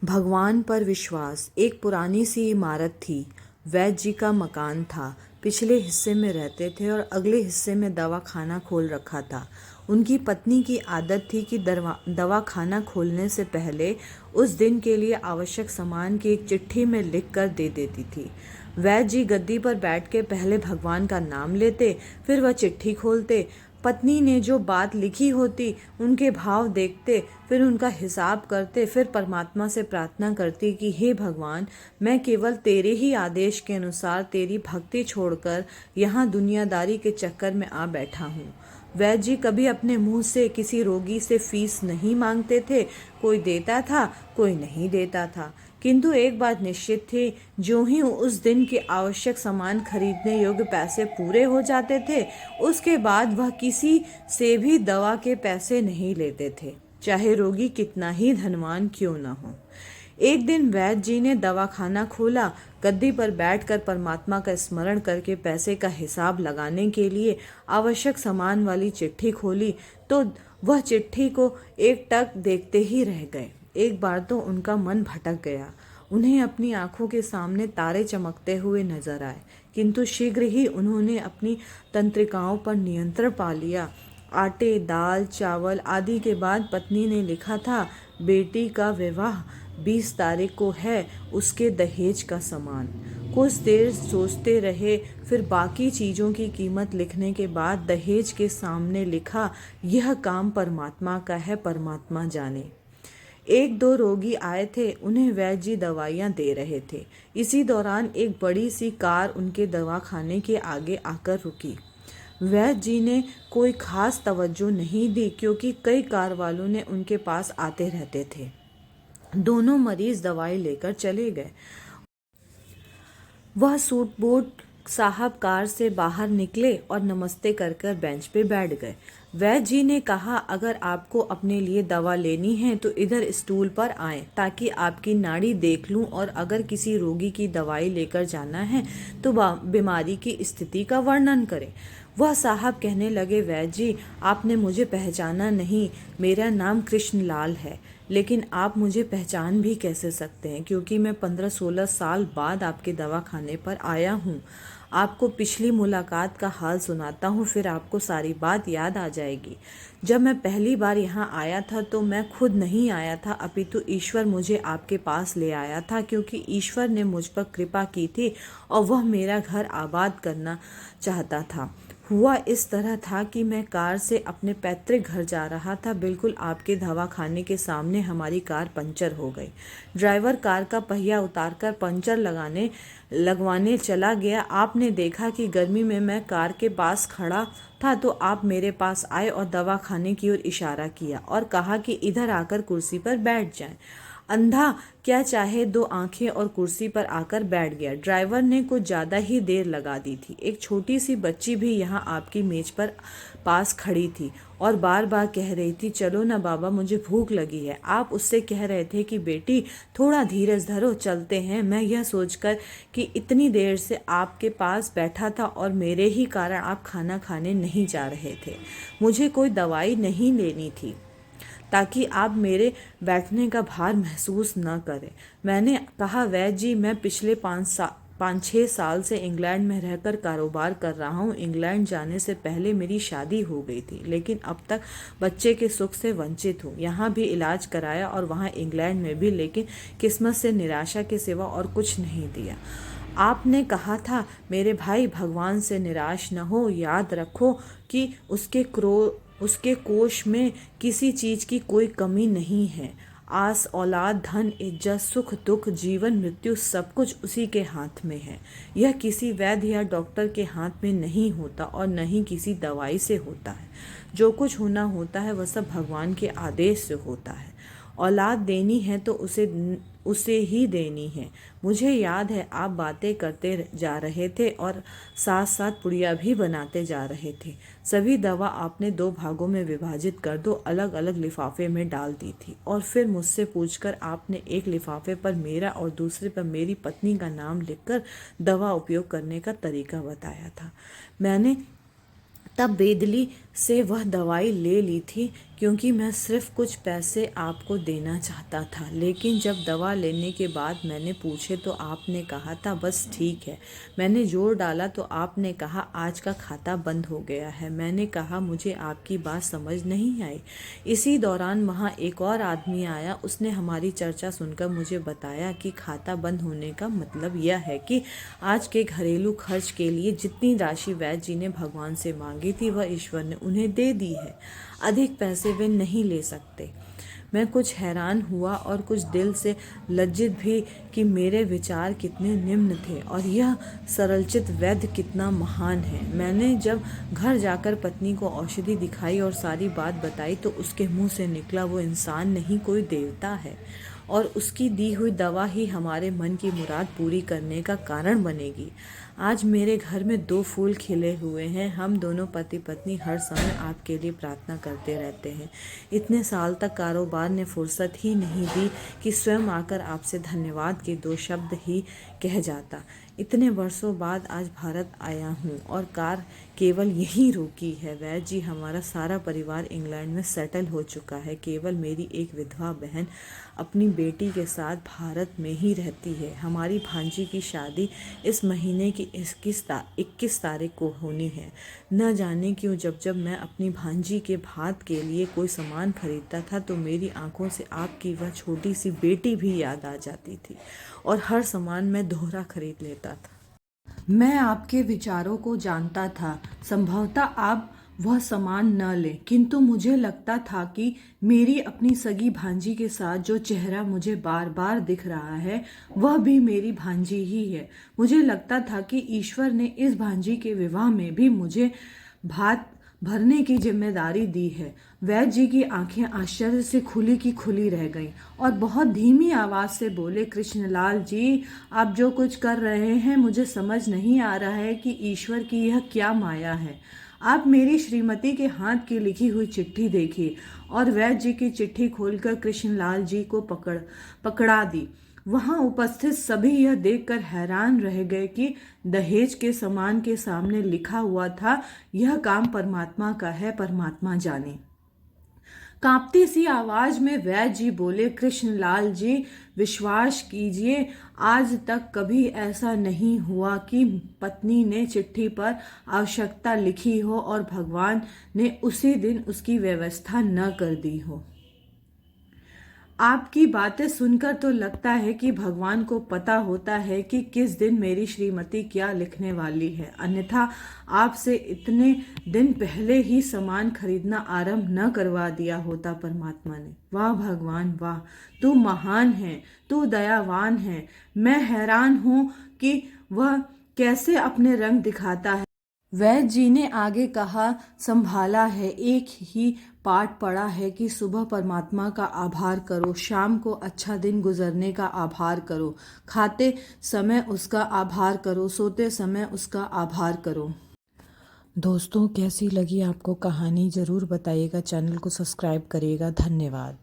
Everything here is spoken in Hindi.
भगवान पर विश्वास। एक पुरानी सी इमारत थी। वैद्य जी का मकान था। पिछले हिस्से में रहते थे और अगले हिस्से में दवा खाना खोल रखा था। उनकी पत्नी की आदत थी कि दवा खाना खोलने से पहले उस दिन के लिए आवश्यक सामान की एक चिट्ठी में लिख कर दे देती थी। वैद्य जी गद्दी पर बैठ के पहले भगवान का नाम लेते, फिर वह चिट्ठी खोलते। पत्नी ने जो बात लिखी होती उनके भाव देखते, फिर उनका हिसाब करते, फिर परमात्मा से प्रार्थना करती कि हे भगवान, मैं केवल तेरे ही आदेश के अनुसार तेरी भक्ति छोड़कर यहाँ दुनियादारी के चक्कर में आ बैठा हूँ। वैद्य जी कभी अपने मुंह से किसी रोगी से फीस नहीं मांगते थे। कोई देता था, कोई नहीं देता था, किंतु एक बात निश्चित थी, जो ही उस दिन के आवश्यक सामान खरीदने योग्य पैसे पूरे हो जाते थे, उसके बाद वह किसी से भी दवा के पैसे नहीं लेते थे, चाहे रोगी कितना ही धनवान क्यों न हो। एक दिन वैद्य जी ने दवाखाना खोला। गद्दी पर बैठकर परमात्मा का स्मरण करके पैसे का हिसाब लगाने के लिए आवश्यक सामान वाली चिट्ठी खोली तो वह चिट्ठी को एक टक देखते ही रह गए। एक बार तो उनका मन भटक गया। उन्हें अपनी आंखों के सामने तारे चमकते हुए नजर आए, किंतु शीघ्र ही उन्होंने अपनी तंत्रिकाओं पर नियंत्रण पा लिया। आटे, दाल, चावल आदि के बाद पत्नी ने लिखा था, बेटी का विवाह 20 तारीख को है, उसके दहेज का सामान। कुछ देर सोचते रहे, फिर बाकी चीज़ों की कीमत लिखने के बाद दहेज के सामने लिखा, यह काम परमात्मा का है, परमात्मा जाने। एक दो रोगी आए थे, उन्हें वैद्य जी दवाइयाँ दे रहे थे। इसी दौरान एक बड़ी सी कार उनके दवाखाने के आगे आकर रुकी। वैद्य जी ने कोई खास तवज्जो नहीं दी, क्योंकि कई कार वालों ने उनके पास आते रहते थे। दोनों मरीज दवाई लेकर चले गए। वह सूट बूट साहब कार से बाहर निकले और नमस्ते कर कर बेंच पे बैठ गए। वैद्य जी ने कहा, अगर आपको अपने लिए दवा लेनी है तो इधर स्टूल पर आएं, ताकि आपकी नाड़ी देख लूं, और अगर किसी रोगी की दवाई लेकर जाना है तो बीमारी की स्थिति का वर्णन करें। वह साहब कहने लगे, वैद्य जी, आपने मुझे पहचाना नहीं। मेरा नाम कृष्णलाल है, लेकिन आप मुझे पहचान भी कैसे सकते हैं, क्योंकि मैं 15-16 साल बाद आपके दवाखाने पर आया हूँ। आपको पिछली मुलाकात का हाल सुनाता हूँ, फिर आपको सारी बात याद आ जाएगी। जब मैं पहली बार यहाँ आया था तो मैं खुद नहीं आया था, अपितु ईश्वर मुझे आपके पास ले आया था, क्योंकि ईश्वर ने मुझ पर कृपा की थी और वह मेरा घर आबाद करना चाहता था। हुआ इस तरह था कि मैं कार से अपने पैतृक घर जा रहा था। बिल्कुल आपके दवाखाने के सामने हमारी कार पंचर हो गई। ड्राइवर कार का पहिया उतारकर पंचर लगवाने चला गया। आपने देखा कि गर्मी में मैं कार के पास खड़ा था, तो आप मेरे पास आए और दवाखाने की ओर इशारा किया और कहा कि इधर आकर कुर्सी पर बैठ जाएं। अंधा क्या चाहे, दो आंखें और कुर्सी पर आकर बैठ गया। ड्राइवर ने कुछ ज़्यादा ही देर लगा दी थी। एक छोटी सी बच्ची भी यहाँ आपकी मेज पर पास खड़ी थी और बार बार कह रही थी, चलो ना बाबा, मुझे भूख लगी है। आप उससे कह रहे थे कि बेटी थोड़ा धीरज धरो, चलते हैं। मैं यह सोचकर कि इतनी देर से आपके पास बैठा था और मेरे ही कारण आप खाना खाने नहीं जा रहे थे। मुझे कोई दवाई नहीं लेनी थी, ताकि आप मेरे बैठने का भार महसूस न करें। मैंने कहा, वैद्य जी, मैं पिछले 5-6 साल से इंग्लैंड में रहकर कारोबार कर रहा हूँ। इंग्लैंड जाने से पहले मेरी शादी हो गई थी, लेकिन अब तक बच्चे के सुख से वंचित हूँ। यहाँ भी इलाज कराया और वहाँ इंग्लैंड में भी, लेकिन किस्मत से निराशा के सिवा और कुछ नहीं दिया। आपने कहा था, मेरे भाई, भगवान से निराश न हो। याद रखो कि उसके कोष में किसी चीज की कोई कमी नहीं है। आस, औलाद, धन, इज्जत, सुख, दुख, जीवन, मृत्यु, सब कुछ उसी के हाथ में है। यह किसी वैद्य या डॉक्टर के हाथ में नहीं होता और न ही किसी दवाई से होता है। जो कुछ होना होता है वह सब भगवान के आदेश से होता है। औलाद देनी है तो उसे ही देनी है। मुझे याद है आप बातें करते जा रहे थे और साथ साथ पुड़िया भी बनाते जा रहे थे। सभी दवा आपने 2 भागों में विभाजित कर 2 अलग अलग लिफाफे में डाल दी थी, और फिर मुझसे पूछकर आपने एक लिफाफे पर मेरा और दूसरे पर मेरी पत्नी का नाम लिखकर दवा उपयोग करने का तरीका बताया था। मैंने तब बेदली से वह दवाई ले ली थी क्योंकि मैं सिर्फ कुछ पैसे आपको देना चाहता था। लेकिन जब दवा लेने के बाद मैंने पूछे तो आपने कहा था बस ठीक है। मैंने जोर डाला तो आपने कहा आज का खाता बंद हो गया है। मैंने कहा मुझे आपकी बात समझ नहीं आई। इसी दौरान वहाँ एक और आदमी आया। उसने हमारी चर्चा सुनकर मुझे बताया कि खाता बंद होने का मतलब यह है कि आज के घरेलू खर्च के लिए जितनी राशि वैद्य जी ने भगवान से मांगी थी वह ईश्वर ने उन्हें दे दी है। अधिक पैसे वे नहीं ले सकते। मैं कुछ हैरान हुआ और कुछ दिल से लज्जित भी कि मेरे विचार कितने निम्न थे और यह सरलचित वैद्य कितना महान है। मैंने जब घर जाकर पत्नी को औषधि दिखाई और सारी बात बताई तो उसके मुंह से निकला वो इंसान नहीं कोई देवता है और उसकी दी हुई दवा ही हमारे मन की मुराद पूरी करने का कारण बनेगी। आज मेरे घर में 2 फूल खिले हुए हैं। हम दोनों पति पत्नी हर समय आपके लिए प्रार्थना करते रहते हैं। इतने साल तक कारोबार ने फुर्सत ही नहीं दी कि स्वयं आकर आपसे धन्यवाद के 2 शब्द ही कह जाता। इतने वर्षों बाद आज भारत आया हूँ और कार केवल यहीं रुकी है। वैद्य जी हमारा सारा परिवार इंग्लैंड में सेटल हो चुका है। केवल मेरी एक विधवा बहन अपनी बेटी के साथ भारत में ही रहती है। हमारी भांजी की शादी इस महीने की 21 तारीख को होनी है। न जाने क्यों जब जब मैं अपनी भांजी के भात के लिए कोई सामान खरीदता था तो मेरी आंखों से आपकी वह छोटी सी बेटी भी याद आ जाती थी और हर सामान मैं दोहरा खरीद लेता था। मैं आपके विचारों को जानता था। संभवतः आप वह सामान न लें, किंतु मुझे लगता था कि मेरी अपनी सगी भांजी के साथ जो चेहरा मुझे बार बार दिख रहा है वह भी मेरी भांजी ही है। मुझे लगता था कि ईश्वर ने इस भांजी के विवाह में भी मुझे भात भरने की जिम्मेदारी दी है। वैद्य जी की आंखें आश्चर्य से खुली की खुली रह गईं और बहुत धीमी आवाज से बोले, कृष्णलाल जी, आप जो कुछ कर रहे हैं मुझे समझ नहीं आ रहा है कि ईश्वर की यह क्या माया है। आप मेरी श्रीमती के हाथ की लिखी हुई चिट्ठी देखिए। और वैद्य जी की चिट्ठी खोलकर कृष्णलाल जी को पकड़ा दी। वहां उपस्थित सभी यह देखकर हैरान रह गए कि दहेज के सामान के सामने लिखा हुआ था, यह काम परमात्मा का है, परमात्मा जाने। कांपती सी आवाज में वैद्य जी बोले, कृष्णलाल जी, विश्वास कीजिए, आज तक कभी ऐसा नहीं हुआ कि पत्नी ने चिट्ठी पर आवश्यकता लिखी हो और भगवान ने उसी दिन उसकी व्यवस्था न कर दी हो। आपकी बातें सुनकर तो लगता है कि भगवान को पता होता है कि किस दिन मेरी श्रीमती क्या लिखने वाली है, अन्यथा आपसे इतने दिन पहले ही सामान खरीदना आरंभ न करवा दिया होता परमात्मा ने। वाह भगवान वाह, तू महान है, तू दयावान है। मैं हैरान हूँ कि वह कैसे अपने रंग दिखाता है। वैद्य जी ने आगे कहा, संभाला है, एक ही पाठ पढ़ा है कि सुबह परमात्मा का आभार करो, शाम को अच्छा दिन गुजरने का आभार करो, खाते समय उसका आभार करो, सोते समय उसका आभार करो। दोस्तों, कैसी लगी आपको कहानी ज़रूर बताइएगा। चैनल को सब्सक्राइब करिएगा। धन्यवाद।